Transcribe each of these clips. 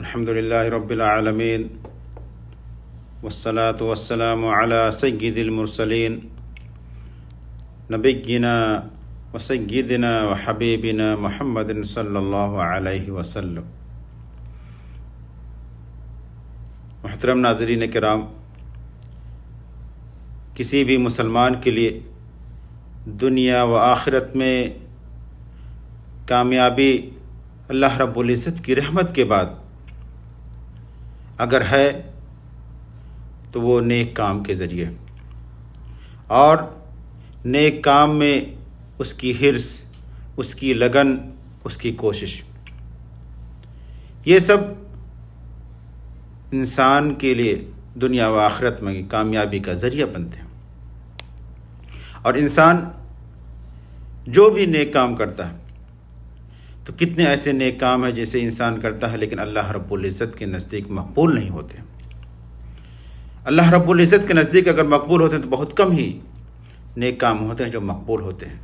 الحمد لله رب العالمين والصلاة والسلام على سيد المرسلين نبينا وسيدنا وحبيبنا محمد صلی اللہ علیہ وسلم۔ محترم ناظرین کرام، کسی بھی مسلمان کے لیے دنیا و آخرت میں کامیابی اللہ رب العزت کی رحمت کے بعد اگر ہے تو وہ نیک کام کے ذریعے، اور نیک کام میں اس کی حرص، اس کی لگن، اس کی کوشش، یہ سب انسان کے لیے دنیا و آخرت میں کامیابی کا ذریعہ بنتے ہیں۔ اور انسان جو بھی نیک کام کرتا ہے، تو کتنے ایسے نیک کام ہیں جیسے انسان کرتا ہے لیکن اللہ رب العزت کے نزدیک مقبول نہیں ہوتے۔ اللہ رب العزت کے نزدیک اگر مقبول ہوتے ہیں تو بہت کم ہی نیک کام ہوتے ہیں جو مقبول ہوتے ہیں۔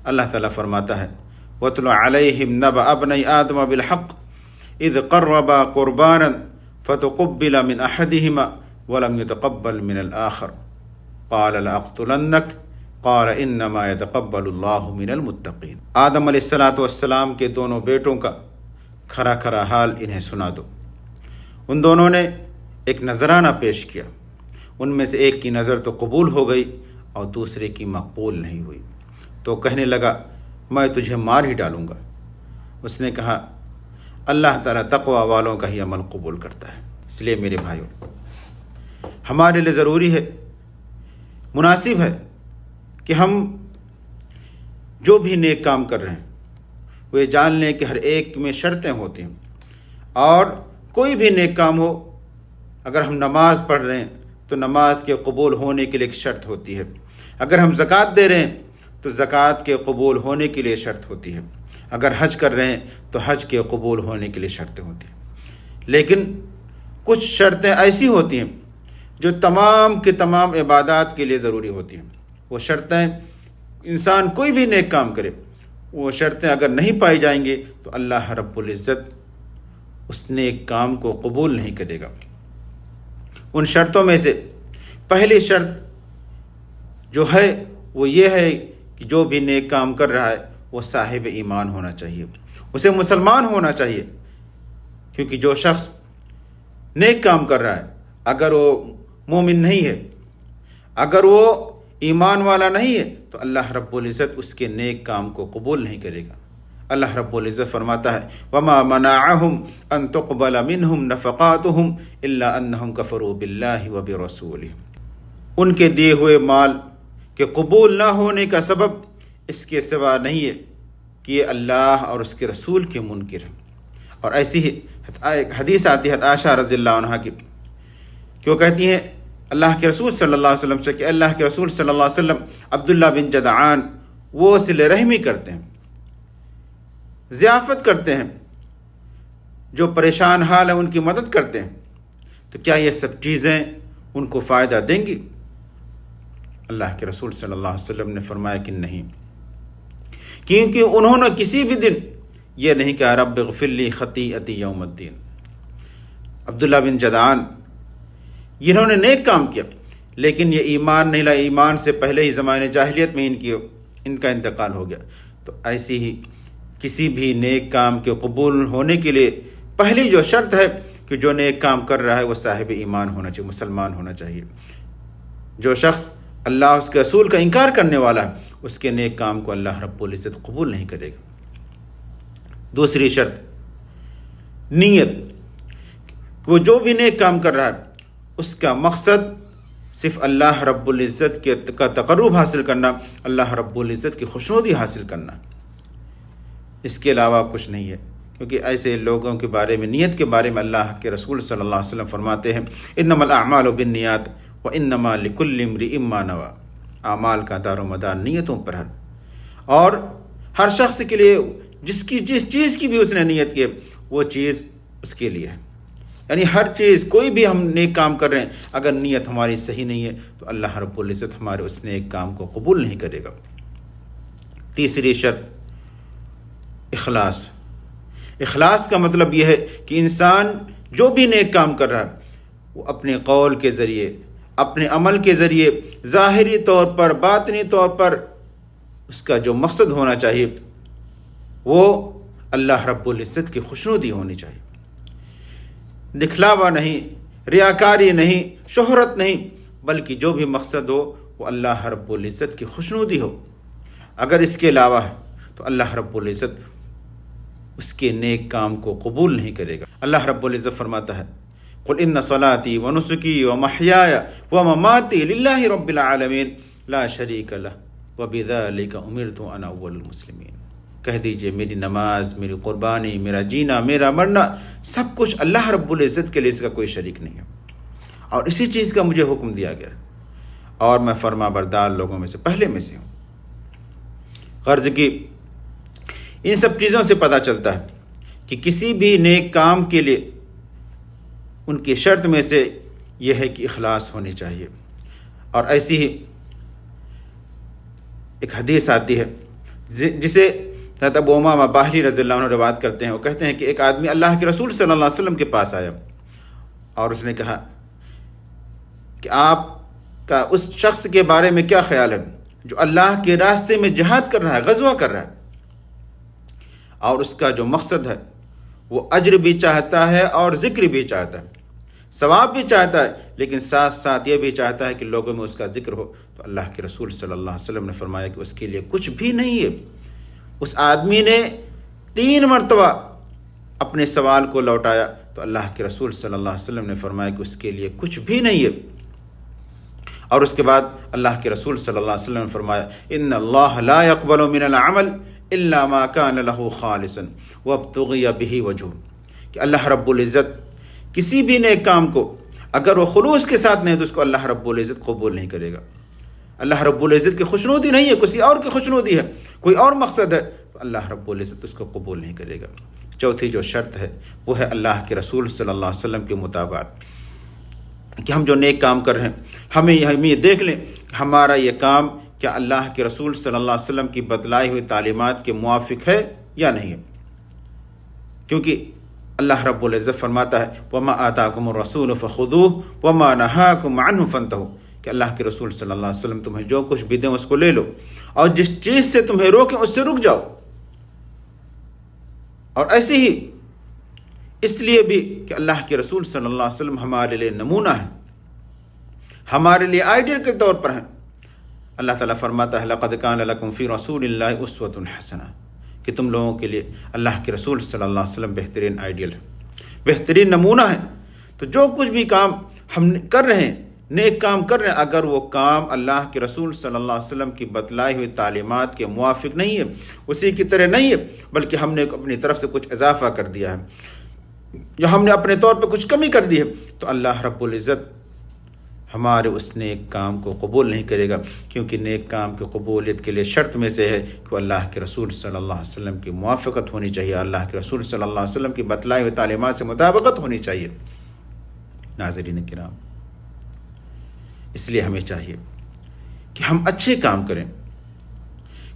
اللہ تعالیٰ فرماتا ہے وَاتْلُ عَلَيْهِمْ نَبَأَ ابْنَيْ آدَمَ بِالْحَقِّ إِذْ قَرَّبَا قُرْبَانًا فَتُقُبِّلَ مِنْ أَحَدِهِمَا وَلَمْ يُتَقَبَّلْ مِنَ الْآخَرِ قَالَ لَأَقْتُلَنَّكَ قال انما يتقبل اللہ من المتقین۔ آدم علیہ السلام کے دونوں بیٹوں کا کھرا کھرا حال انہیں سنا دو۔ ان دونوں نے ایک نذرانہ پیش کیا، ان میں سے ایک کی نظر تو قبول ہو گئی اور دوسرے کی مقبول نہیں ہوئی، تو کہنے لگا میں تجھے مار ہی ڈالوں گا۔ اس نے کہا اللہ تعالیٰ تقوی والوں کا ہی عمل قبول کرتا ہے۔ اس لیے میرے بھائیوں، ہمارے لیے ضروری ہے، مناسب ہے کہ ہم جو بھی نیک کام کر رہے ہیں وہ یہ جان لیں کہ ہر ایک میں شرطیں ہوتی ہیں، اور کوئی بھی نیک کام ہو، اگر ہم نماز پڑھ رہے ہیں تو نماز کے قبول ہونے کے لیے ایک شرط ہوتی ہے، اگر ہم زکوٰۃ دے رہے ہیں تو زکوٰۃ کے قبول ہونے کے لیے شرط ہوتی ہے، اگر حج کر رہے ہیں تو حج کے قبول ہونے کے لیے شرطیں ہوتی ہیں۔ لیکن کچھ شرطیں ایسی ہوتی ہیں جو تمام کے تمام عبادات کے لیے ضروری ہوتی ہیں۔ وہ شرطیں انسان کوئی بھی نیک کام کرے، وہ شرطیں اگر نہیں پائی جائیں گی تو اللہ رب العزت اس نیک کام کو قبول نہیں کرے گا۔ ان شرطوں میں سے پہلی شرط جو ہے وہ یہ ہے کہ جو بھی نیک کام کر رہا ہے وہ صاحب ایمان ہونا چاہیے، اسے مسلمان ہونا چاہیے، کیونکہ جو شخص نیک کام کر رہا ہے اگر وہ مومن نہیں ہے، اگر وہ ایمان والا نہیں ہے، تو اللہ رب العزت اس کے نیک کام کو قبول نہیں کرے گا۔ اللہ رب العزت فرماتا ہے وَمَا مَنَعَهُمْ أَن تُقْبَلَ مِنْهُمْ نَفَقَاتُهُمْ إِلَّا أَنَّهُمْ كَفَرُوا بِاللَّهِ وَبِرَسُولِهِ۔ ان کے دیے ہوئے مال کے قبول نہ ہونے کا سبب اس کے سوا نہیں ہے کہ یہ اللہ اور اس کے رسول کے منکر ہیں۔ اور ایسی ہی حدیث آتی ہے عائشہ رضی اللہ عنہ کی، کہ وہ کہتی ہیں اللہ کے رسول صلی اللہ علیہ وسلم سے کہ اللہ کے رسول صلی اللہ علیہ وسلم عبداللہ بن جدعان وہ صلہ رحمی کرتے ہیں، ضیافت کرتے ہیں، جو پریشان حال ہیں ان کی مدد کرتے ہیں، تو کیا یہ سب چیزیں ان کو فائدہ دیں گی؟ اللہ کے رسول صلی اللہ علیہ وسلم نے فرمایا کہ نہیں، کیونکہ انہوں نے کسی بھی دن یہ نہیں کہا رب اغفر لی خطیئتی یوم الدین۔ عبداللہ بن جدعان انہوں نے نیک کام کیا لیکن یہ ایمان نہیں لائے، ایمان سے پہلے ہی زمانے جاہلیت میں ان کا انتقال ہو گیا۔ تو ایسی ہی کسی بھی نیک کام کے قبول ہونے کے لیے پہلی جو شرط ہے کہ جو نیک کام کر رہا ہے وہ صاحب ایمان ہونا چاہیے، مسلمان ہونا چاہیے۔ جو شخص اللہ اس کے رسول کا انکار کرنے والا ہے اس کے نیک کام کو اللہ رب العزت قبول نہیں کرے گا۔ دوسری شرط نیت، وہ جو بھی نیک کام کر رہا ہے اس کا مقصد صرف اللہ رب العزت کا تقرب حاصل کرنا، اللہ رب العزت کی خوشنودی حاصل کرنا، اس کے علاوہ کچھ نہیں ہے۔ کیونکہ ایسے لوگوں کے بارے میں، نیت کے بارے میں اللہ کے رسول صلی اللہ علیہ وسلم فرماتے ہیں انما الاعمال بالنیات وانما لکل امرئ ما نوى۔ اعمال کا دار و مدار نیتوں پر ہے، اور ہر شخص کے لیے جس چیز کی بھی اس نے نیت کی وہ چیز اس کے لیے ہے۔ یعنی ہر چیز، کوئی بھی ہم نیک کام کر رہے ہیں اگر نیت ہماری صحیح نہیں ہے تو اللہ رب العزت ہمارے اس نیک کام کو قبول نہیں کرے گا۔ تیسری شرط اخلاص۔ اخلاص کا مطلب یہ ہے کہ انسان جو بھی نیک کام کر رہا ہے وہ اپنے قول کے ذریعے، اپنے عمل کے ذریعے، ظاہری طور پر، باطنی طور پر اس کا جو مقصد ہونا چاہیے وہ اللہ رب العزت کی خوشنودی ہونی چاہیے، دکھلاوا نہیں، ریاکاری نہیں، شہرت نہیں، بلکہ جو بھی مقصد ہو وہ اللہ رب العزت کی خوشنودی ہو۔ اگر اس کے علاوہ ہے تو اللہ رب العزت اس کے نیک کام کو قبول نہیں کرے گا۔ اللہ رب العزت فرماتا ہے قل ان صلاتي ونسكي ومحياي ومماتي لله رب العالمین لا شریک لہ وبذلک امرت وانا اول المسلمین۔ کہہ دیجئے میری نماز، میری قربانی، میرا جینا، میرا مرنا سب کچھ اللہ رب العزت کے لیے، اس کا کوئی شریک نہیں ہے، اور اسی چیز کا مجھے حکم دیا گیا اور میں فرما بردار لوگوں میں سے پہلے میں سے ہوں۔ غرض کی ان سب چیزوں سے پتہ چلتا ہے کہ کسی بھی نیک کام کے لیے ان کی شرط میں سے یہ ہے کہ اخلاص ہونی چاہیے۔ اور ایسی ہی ایک حدیث آتی ہے جسے حضرت ابو امامہ باہلی رضی اللہ عنہ روایت کرتے ہیں۔ وہ کہتے ہیں کہ ایک آدمی اللہ کے رسول صلی اللہ علیہ وسلم کے پاس آیا اور اس نے کہا کہ آپ کا اس شخص کے بارے میں کیا خیال ہے جو اللہ کے راستے میں جہاد کر رہا ہے، غزوہ کر رہا ہے، اور اس کا جو مقصد ہے وہ اجر بھی چاہتا ہے اور ذکر بھی چاہتا ہے، ثواب بھی چاہتا ہے، لیکن ساتھ ساتھ یہ بھی چاہتا ہے کہ لوگوں میں اس کا ذکر ہو۔ تو اللہ کے رسول صلی اللہ علیہ وسلم نے فرمایا کہ اس کے لیے کچھ بھی نہیں ہے۔ اس آدمی نے 3 مرتبہ اپنے سوال کو لوٹایا تو اللہ کے رسول صلی اللہ علیہ وسلم نے فرمایا کہ اس کے لیے کچھ بھی نہیں ہے۔ اور اس کے بعد اللہ کے رسول صلی اللہ علیہ وسلم نے فرمایا ان اللہ لا يقبل من العمل الا ما كان له خالصا وابتغي به وجهه، کہ اللہ رب العزت کسی بھی نیک کام کو اگر وہ خلوص کے ساتھ نہیں تو اس کو اللہ رب العزت قبول نہیں کرے گا۔ اللہ رب العزت کی خوشنودی نہیں ہے، کسی اور کی خوشنودی ہے، کوئی اور مقصد ہے، تو اللہ رب العزت اس کو قبول نہیں کرے گا۔ چوتھی جو شرط ہے وہ ہے اللہ کے رسول صلی اللہ علیہ وسلم کے مطابق، کہ ہم جو نیک کام کر رہے ہیں ہم یہ دیکھ لیں کہ ہمارا یہ کام کیا اللہ کے رسول صلی اللہ علیہ وسلم کی بتلائی ہوئی تعلیمات کے موافق ہے یا نہیں ہے، کیونکہ اللہ رب العزت فرماتا ہے وَمَا آتَاكُمُ الرَّسُولُ فَخُذُوهُ وَمَا نَهَاكُمْ عَنْهُ فَانْتَهُوا، کہ اللہ کے رسول صلی اللہ علیہ وسلم تمہیں جو کچھ بھی دیں اس کو لے لو، اور جس چیز سے تمہیں روکیں اس سے رک جاؤ۔ اور ایسے ہی اس لیے بھی کہ اللہ کے رسول صلی اللہ علیہ وسلم ہمارے لیے نمونہ ہے، ہمارے لیے آئیڈیل کے طور پر ہیں۔ اللہ تعالیٰ فرماتا ہے لَقَدْ كَانَ لَكُمْ فِي رَسُولِ اللَّهِ أُسْوَةٌ حَسَنَةٌ، کہ تم لوگوں کے لیے اللہ کے رسول صلی اللہ علیہ وسلم بہترین آئیڈیل ہے، بہترین نمونہ ہے۔ تو جو کچھ بھی کام ہم کر رہے ہیں، نیک کام کر رہے ہیں، اگر وہ کام اللہ کے رسول صلی اللہ علیہ وسلم کی بتلائی ہوئی تعلیمات کے موافق نہیں ہے، اسی کی طرح نہیں ہے، بلکہ ہم نے اپنی طرف سے کچھ اضافہ کر دیا ہے یا ہم نے اپنے طور پہ کچھ کمی کر دی ہے، تو اللہ رب العزت ہمارے اس نیک کام کو قبول نہیں کرے گا، کیونکہ نیک کام کی قبولیت کے لیے شرط میں سے ہے کہ اللہ کے رسول صلی اللہ علیہ وسلم کی موافقت ہونی چاہیے، اللہ کے رسول صلی اللہ علیہ وسلم کی بتلائی ہوئی تعلیمات سے مطابقت ہونی چاہیے۔ ناظرین کرام، اس لیے ہمیں چاہیے کہ ہم اچھے کام کریں،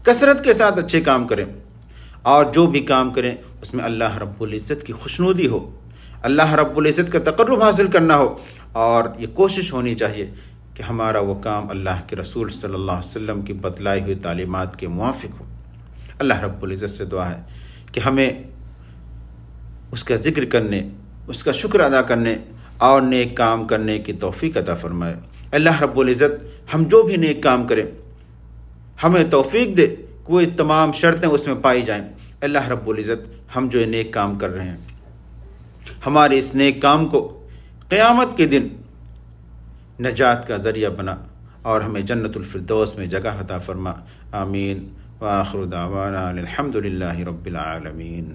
کثرت کے ساتھ اچھے کام کریں، اور جو بھی کام کریں اس میں اللہ رب العزت کی خوشنودی ہو، اللہ رب العزت کا تقرب حاصل کرنا ہو، اور یہ کوشش ہونی چاہیے کہ ہمارا وہ کام اللہ کے رسول صلی اللہ علیہ وسلم کی بتلائی ہوئی تعلیمات کے موافق ہو۔ اللہ رب العزت سے دعا ہے کہ ہمیں اس کا ذکر کرنے، اس کا شکر ادا کرنے اور نیک کام کرنے کی توفیق عطا فرمائے۔ اللہ رب العزت ہم جو بھی نیک کام کریں ہمیں توفیق دے، کوئی تمام شرطیں اس میں پائی جائیں۔ اللہ رب العزت ہم جو نیک کام کر رہے ہیں ہمارے اس نیک کام کو قیامت کے دن نجات کا ذریعہ بنا اور ہمیں جنت الفردوس میں جگہ عطا فرما۔ آمین۔ وآخر دعوانا الحمد للہ رب العالمین۔